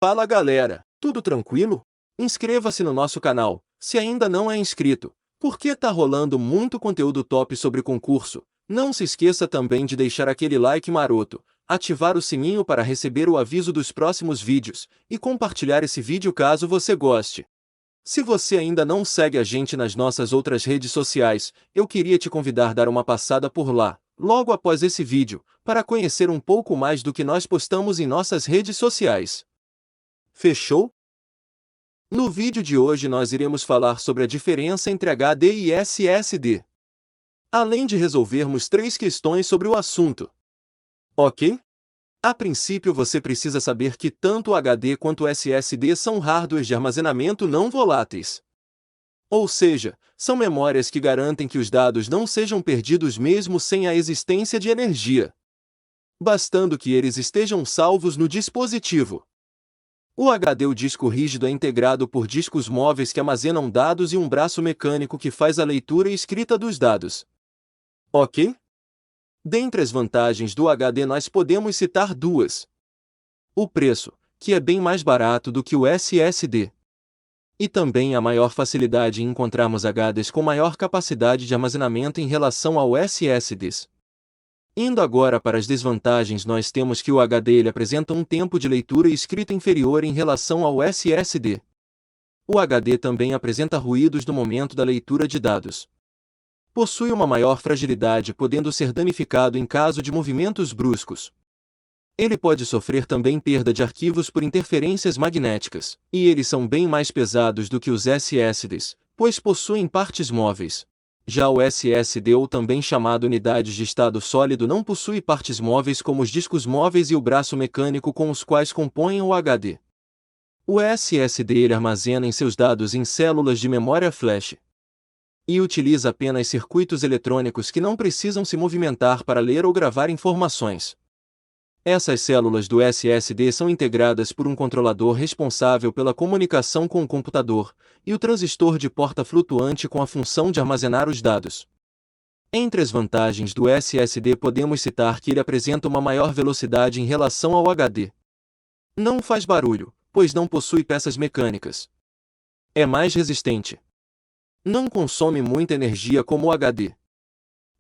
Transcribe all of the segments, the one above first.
Fala galera, tudo tranquilo? Inscreva-se no nosso canal, se ainda não é inscrito, porque tá rolando muito conteúdo top sobre concurso. Não se esqueça também de deixar aquele like maroto, ativar o sininho para receber o aviso dos próximos vídeos, e compartilhar esse vídeo caso você goste. Se você ainda não segue a gente nas nossas outras redes sociais, eu queria te convidar a dar uma passada por lá, logo após esse vídeo, para conhecer um pouco mais do que nós postamos em nossas redes sociais. Fechou? No vídeo de hoje nós iremos falar sobre a diferença entre HD e SSD. Além de resolvermos 3 questões sobre o assunto. Ok? A princípio você precisa saber que tanto o HD quanto o SSD são hardwares de armazenamento não voláteis. Ou seja, são memórias que garantem que os dados não sejam perdidos mesmo sem a existência de energia, bastando que eles estejam salvos no dispositivo. O HD, o disco rígido, é integrado por discos móveis que armazenam dados e um braço mecânico que faz a leitura e escrita dos dados. Ok? Dentre as vantagens do HD nós podemos citar duas. O preço, que é bem mais barato do que o SSD. E também a maior facilidade em encontrarmos HDs com maior capacidade de armazenamento em relação ao SSDs. Indo agora para as desvantagens, nós temos que o HD ele apresenta um tempo de leitura e escrita inferior em relação ao SSD. O HD também apresenta ruídos no momento da leitura de dados. Possui uma maior fragilidade, podendo ser danificado em caso de movimentos bruscos. Ele pode sofrer também perda de arquivos por interferências magnéticas, e eles são bem mais pesados do que os SSDs, pois possuem partes móveis. Já o SSD, ou também chamado unidades de estado sólido, não possui partes móveis como os discos móveis e o braço mecânico com os quais compõem o HD. O SSD ele armazena em seus dados em células de memória flash e utiliza apenas circuitos eletrônicos que não precisam se movimentar para ler ou gravar informações. Essas células do SSD são integradas por um controlador responsável pela comunicação com o computador, e o transistor de porta flutuante com a função de armazenar os dados. Entre as vantagens do SSD podemos citar que ele apresenta uma maior velocidade em relação ao HD. Não faz barulho, pois não possui peças mecânicas. É mais resistente. Não consome muita energia como o HD.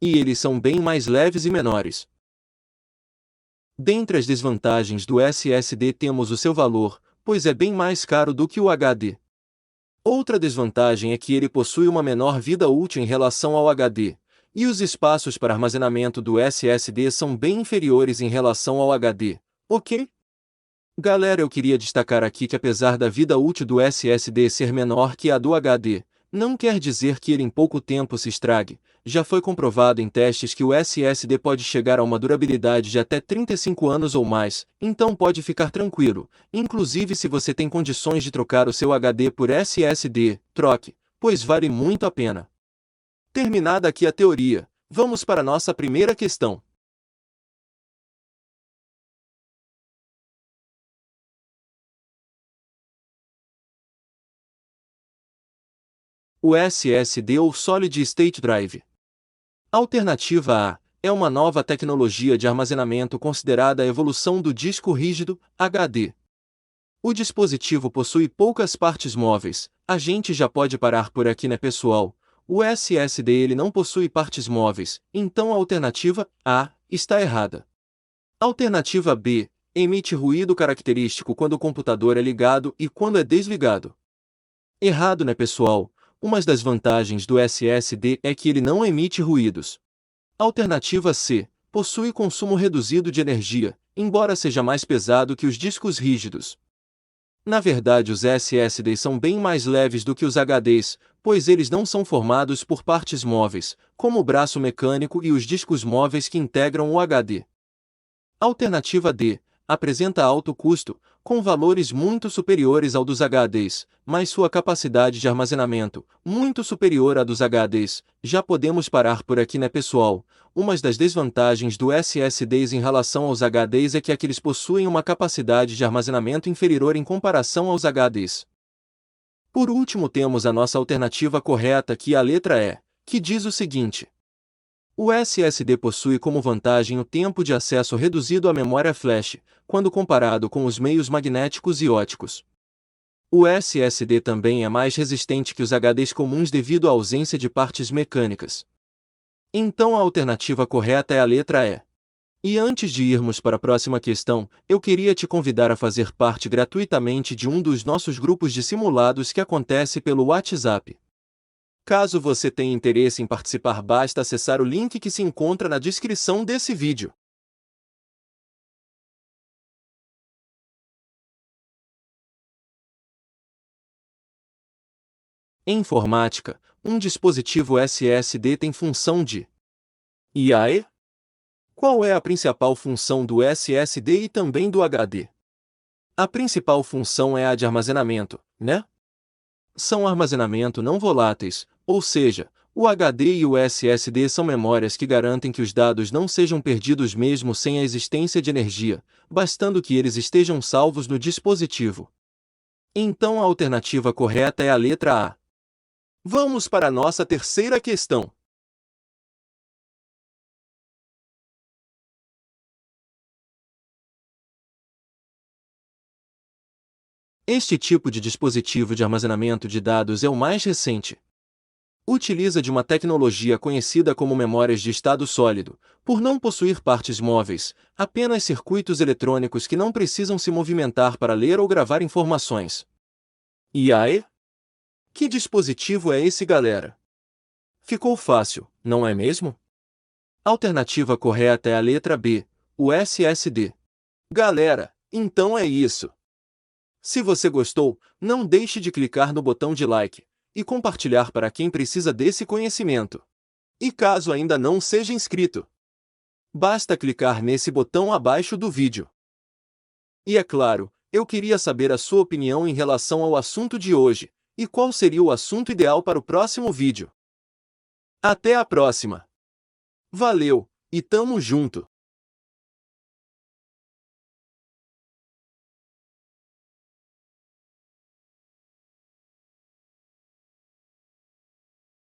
E eles são bem mais leves e menores. Dentre as desvantagens do SSD temos o seu valor, pois é bem mais caro do que o HD. Outra desvantagem é que ele possui uma menor vida útil em relação ao HD, e os espaços para armazenamento do SSD são bem inferiores em relação ao HD, ok? Galera, eu queria destacar aqui que apesar da vida útil do SSD ser menor que a do HD, não quer dizer que ele em pouco tempo se estrague. Já foi comprovado em testes que o SSD pode chegar a uma durabilidade de até 35 anos ou mais, então pode ficar tranquilo. Inclusive, se você tem condições de trocar o seu HD por SSD, troque, pois vale muito a pena. Terminada aqui a teoria, vamos para a nossa primeira questão. O SSD ou Solid State Drive. Alternativa A é uma nova tecnologia de armazenamento considerada a evolução do disco rígido, HD. O dispositivo possui poucas partes móveis. A gente já pode parar por aqui, né, pessoal? O SSD ele não possui partes móveis, então a alternativa A está errada. Alternativa B emite ruído característico quando o computador é ligado e quando é desligado. Errado, né, pessoal? Uma das vantagens do SSD é que ele não emite ruídos. Alternativa C possui consumo reduzido de energia, embora seja mais pesado que os discos rígidos. Na verdade, os SSDs são bem mais leves do que os HDs, pois eles não são formados por partes móveis, como o braço mecânico e os discos móveis que integram o HD. Alternativa D apresenta alto custo, com valores muito superiores ao dos HDs, mas sua capacidade de armazenamento, muito superior à dos HDs. Já podemos parar por aqui, né, pessoal? Uma das desvantagens do SSDs em relação aos HDs é que eles possuem uma capacidade de armazenamento inferior em comparação aos HDs. Por último, temos a nossa alternativa correta, que é a letra E, que diz o seguinte: O SSD possui como vantagem o tempo de acesso reduzido à memória flash, quando comparado com os meios magnéticos e óticos. O SSD também é mais resistente que os HDs comuns devido à ausência de partes mecânicas. Então a alternativa correta é a letra E. E antes de irmos para a próxima questão, eu queria te convidar a fazer parte gratuitamente de um dos nossos grupos de simulados que acontece pelo WhatsApp. Caso você tenha interesse em participar, basta acessar o link que se encontra na descrição desse vídeo. Em informática, um dispositivo SSD tem função de. E aí? Qual é a principal função do SSD e também do HD? A principal função é a de armazenamento, né? São armazenamento não voláteis, ou seja, o HD e o SSD são memórias que garantem que os dados não sejam perdidos mesmo sem a existência de energia, bastando que eles estejam salvos no dispositivo. Então a alternativa correta é a letra A. Vamos para a nossa terceira questão. Este tipo de dispositivo de armazenamento de dados é o mais recente. Utiliza de uma tecnologia conhecida como memórias de estado sólido, por não possuir partes móveis, apenas circuitos eletrônicos que não precisam se movimentar para ler ou gravar informações. E aí? Que dispositivo é esse, galera? Ficou fácil, não é mesmo? A alternativa correta é a letra B, o SSD. Galera, então é isso. Se você gostou, não deixe de clicar no botão de like e compartilhar para quem precisa desse conhecimento. E caso ainda não seja inscrito, basta clicar nesse botão abaixo do vídeo. E é claro, eu queria saber a sua opinião em relação ao assunto de hoje, e qual seria o assunto ideal para o próximo vídeo. Até a próxima! Valeu, e tamo junto!